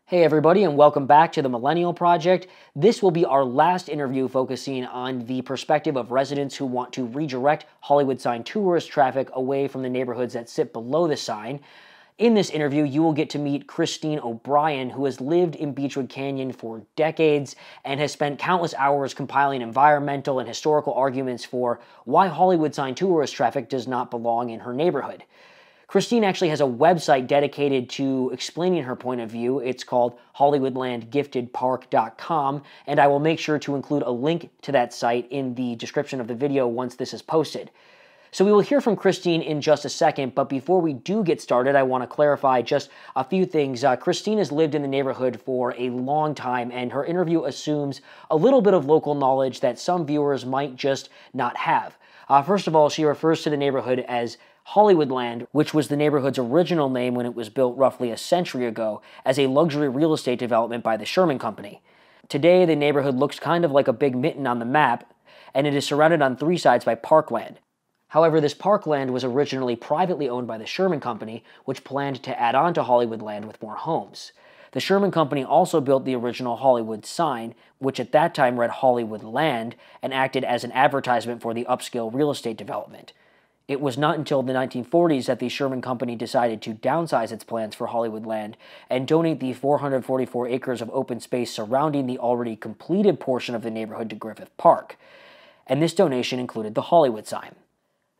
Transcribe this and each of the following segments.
Hey everybody, and welcome back to the Millennial Project. This will be our last interview focusing on the perspective of residents who want to redirect Hollywood sign tourist traffic away from the neighborhoods that sit below the sign. In this interview, you will get to meet Christine O'Brien, who has lived in Beachwood Canyon for decades and has spent countless hours compiling environmental and historical arguments for why Hollywood sign tourist traffic does not belong in her neighborhood. Christine actually has a website dedicated to explaining her point of view. It's called HollywoodlandGiftedPark.com, and I will make sure to include a link to that site in the description of the video once this is posted. So we will hear from Christine in just a second, but before we do get started, I want to clarify just a few things. Christine has lived in the neighborhood for a long time, and her interview assumes a little bit of local knowledge that some viewers might just not have. First of all, she refers to the neighborhood as Hollywoodland, which was the neighborhood's original name when it was built roughly a century ago as a luxury real estate development by the Sherman Company. Today, the neighborhood looks kind of like a big mitten on the map, and it is surrounded on three sides by parkland. However, this parkland was originally privately owned by the Sherman Company, which planned to add on to Hollywoodland with more homes. The Sherman Company also built the original Hollywood sign, which at that time read Hollywoodland and acted as an advertisement for the upscale real estate development. It was not until the 1940s that the Sherman Company decided to downsize its plans for Hollywoodland and donate the 444 acres of open space surrounding the already completed portion of the neighborhood to Griffith Park. And this donation included the Hollywood sign.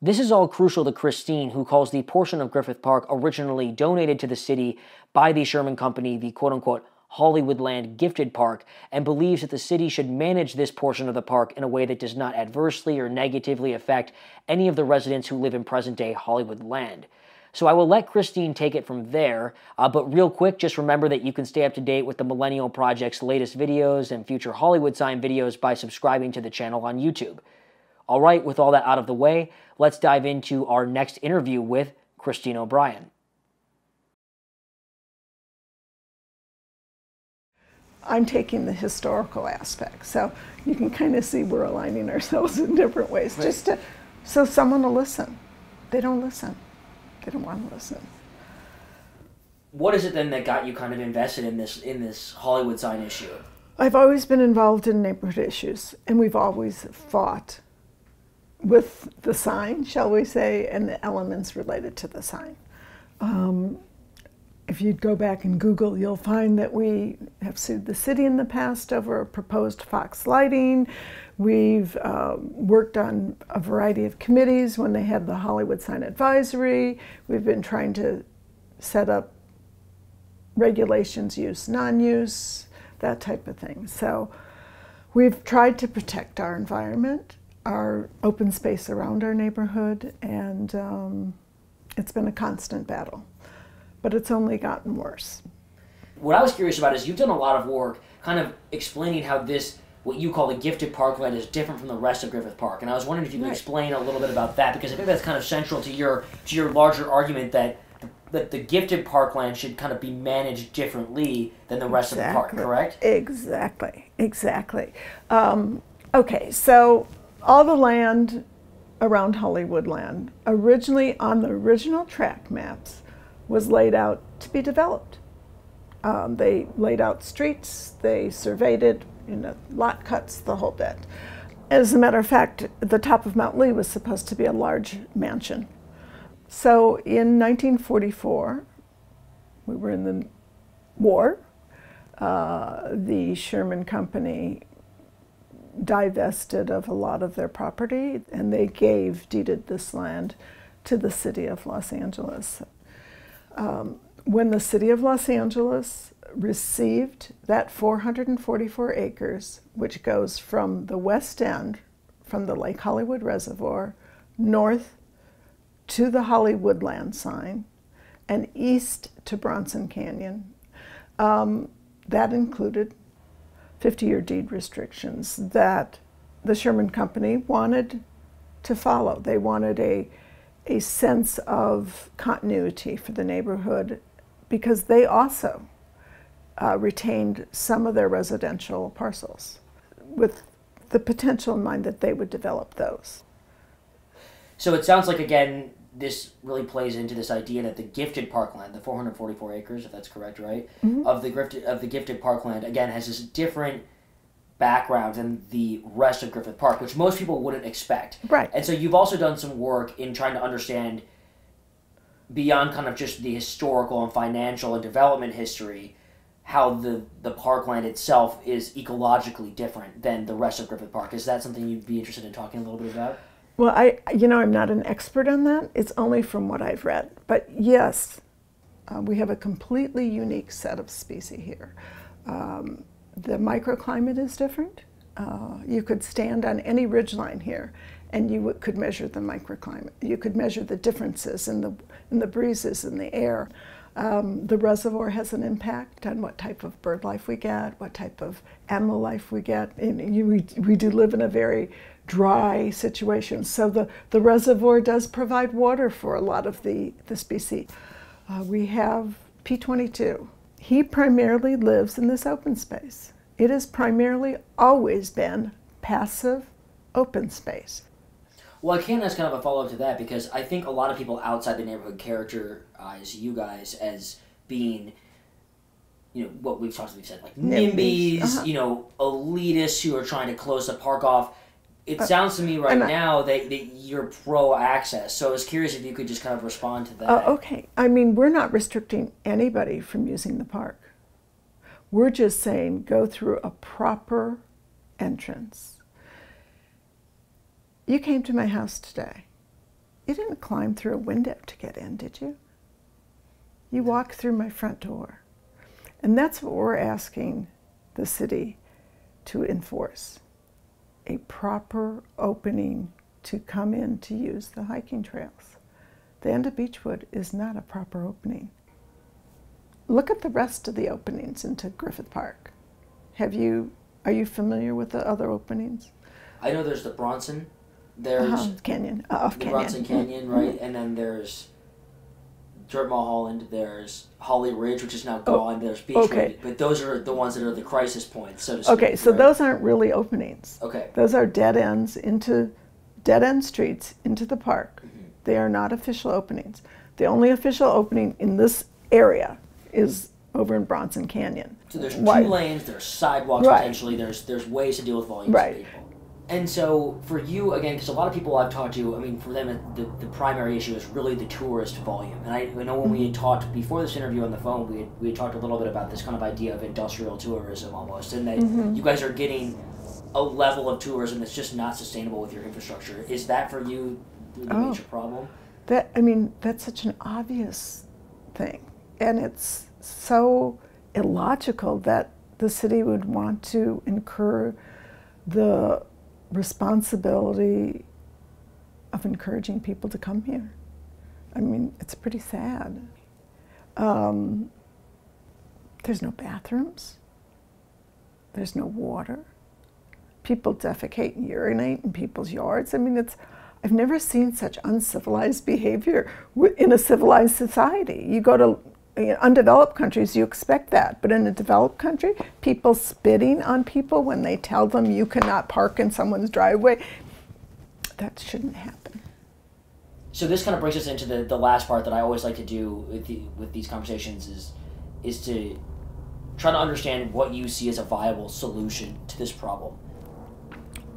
This is all crucial to Christine, who calls the portion of Griffith Park originally donated to the city by the Sherman Company the quote-unquote Hollywoodland Gifted Park, and believes that the city should manage this portion of the park in a way that does not adversely or negatively affect any of the residents who live in present-day Hollywoodland. So I will let Christine take it from there, but real quick, just remember that you can stay up to date with the Millennial Project's latest videos and future Hollywood sign videos by subscribing to the channel on YouTube. All right, with all that out of the way, let's dive into our next interview with Christine O'Brien. I'm taking the historical aspect, so you can kind of see we're aligning ourselves in different ways, right. Just to, so someone will listen. They don't listen. They don't want to listen. What is it then that got you kind of invested in this Hollywood sign issue? I've always been involved in neighborhood issues, and we've always fought with the sign, shall we say, and the elements related to the sign. If you go back and Google, you'll find that we have sued the city in the past over proposed Fox lighting. We've worked on a variety of committees when they had the Hollywood Sign Advisory. We've been trying to set up regulations, use, non-use, that type of thing. So we've tried to protect our environment, our open space around our neighborhood, and it's been a constant battle. But it's only gotten worse. What I was curious about is you've done a lot of work kind of explaining how this, what you call the gifted parkland, is different from the rest of Griffith Park. And I was wondering if you could explain a little bit about that, because I think that's kind of central to your larger argument that the gifted parkland should kind of be managed differently than the rest of the park, correct? Exactly, exactly. Okay, so all the land around Hollywoodland, originally on the original track maps, was laid out to be developed. They laid out streets, they surveyed it, lot cuts, the whole bit. As a matter of fact, the top of Mount Lee was supposed to be a large mansion. So in 1944, we were in the war. The Sherman Company divested of a lot of their property, and they deeded this land to the city of Los Angeles. When the city of Los Angeles received that 444 acres, which goes from the west end, from the Lake Hollywood Reservoir, north to the Hollywoodland sign, and east to Bronson Canyon, that included 50-year deed restrictions that the Sherman Company wanted to follow. They wanted a sense of continuity for the neighborhood, because they also retained some of their residential parcels with the potential in mind that they would develop those. So it sounds like, again, this really plays into this idea that the gifted parkland, the 444 acres, if that's correct, right, of the gifted parkland, again, has this different background than the rest of Griffith Park, which most people wouldn't expect. Right. And so you've also done some work in trying to understand, beyond kind of just the historical and financial and development history, how the parkland itself is ecologically different than the rest of Griffith Park. Is that something you'd be interested in talking a little bit about? Well, I'm not an expert on that. It's only from what I've read. But yes, we have a completely unique set of species here. The microclimate is different. You could stand on any ridgeline here and you could measure the microclimate. You could measure the differences in the breezes in the air. The reservoir has an impact on what type of bird life we get, what type of animal life we get. We do live in a very dry situation, so the reservoir does provide water for a lot of the species. We have P22. He primarily lives in this open space. It has primarily always been passive open space. Well, I can ask kind of a follow-up to that, because I think a lot of people outside the neighborhood characterize you guys as being, what we've said, like NIMBYs, elitists who are trying to close the park off. It sounds to me now that you're pro-access, so I was curious if you could just kind of respond to that. Okay. We're not restricting anybody from using the park. We're just saying go through a proper entrance. You came to my house today. You didn't climb through a window to get in, did you? You walked through my front door. And that's what we're asking the city to enforce. A proper opening to come in to use the hiking trails. The end of Beachwood is not a proper opening. Look at the rest of the openings into Griffith Park. Are you familiar with the other openings? I know there's the Bronson. There's Canyon. The Bronson Canyon, right? And then there's Dirt Mulholland. There's Holly Ridge, which is now gone. There's Beachwood. Okay. But those are the ones that are the crisis points, so to speak. Okay, so those aren't really openings. Okay. Those are dead end streets into the park. Mm-hmm. They are not official openings. The only official opening in this area is over in Bronson Canyon. So there's two lanes, there's sidewalks potentially, there's ways to deal with volumes of people. And so for you, again, because a lot of people I've talked to, for them the primary issue is really the tourist volume. And I know when we had talked before this interview on the phone, we had talked a little bit about this kind of idea of industrial tourism almost, and that you guys are getting a level of tourism that's just not sustainable with your infrastructure. Is that for you the major problem? That's such an obvious thing. And it's so illogical that the city would want to incur the responsibility of encouraging people to come here. It's pretty sad. There's no bathrooms. There's no water. People defecate and urinate in people's yards. I've never seen such uncivilized behavior in a civilized society. You go to undeveloped countries, you expect that. But in a developed country, people spitting on people when they tell them you cannot park in someone's driveway, that shouldn't happen. So this kind of brings us into the last part that I always like to do with these conversations is to try to understand what you see as a viable solution to this problem.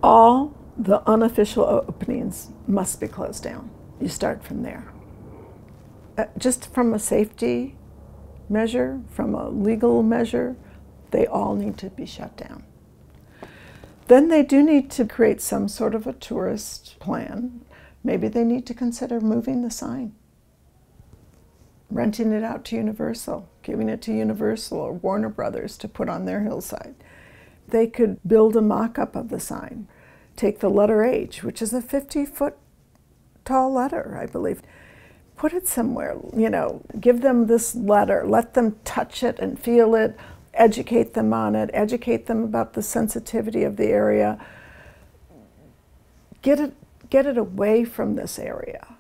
All the unofficial openings must be closed down. You start from there. Just from a safety measure, from a legal measure, they all need to be shut down. Then they do need to create some sort of a tourist plan. Maybe they need to consider moving the sign, renting it out to Universal, giving it to Universal or Warner Brothers to put on their hillside. They could build a mock-up of the sign, take the letter H, which is a 50-foot tall letter, I believe, put it somewhere, give them this letter, let them touch it and feel it, educate them on it, educate them about the sensitivity of the area. Get it away from this area.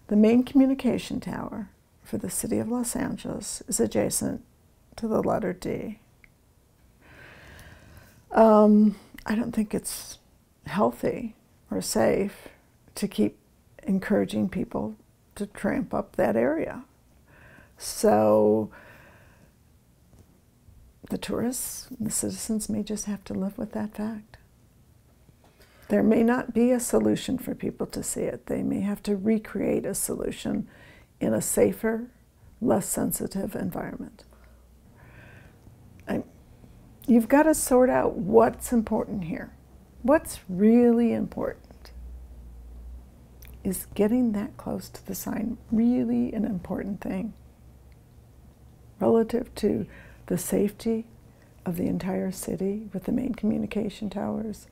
The main communication tower for the city of Los Angeles is adjacent to the letter D. I don't think it's healthy or safe to keep encouraging people to tramp up that area. So the tourists, the citizens may just have to live with that fact. There may not be a solution for people to see it. They may have to recreate a solution in a safer, less sensitive environment. You've got to sort out what's important here. What's really important? Is getting that close to the sign really an important thing relative to the safety of the entire city with the main communication towers,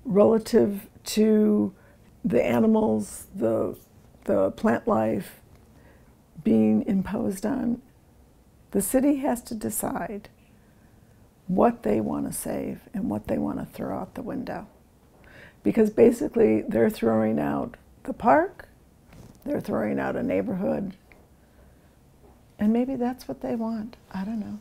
relative to the animals, the plant life being imposed on? The city has to decide what they want to save and what they want to throw out the window. Because basically they're throwing out the park, they're throwing out a neighborhood, and maybe that's what they want. I don't know.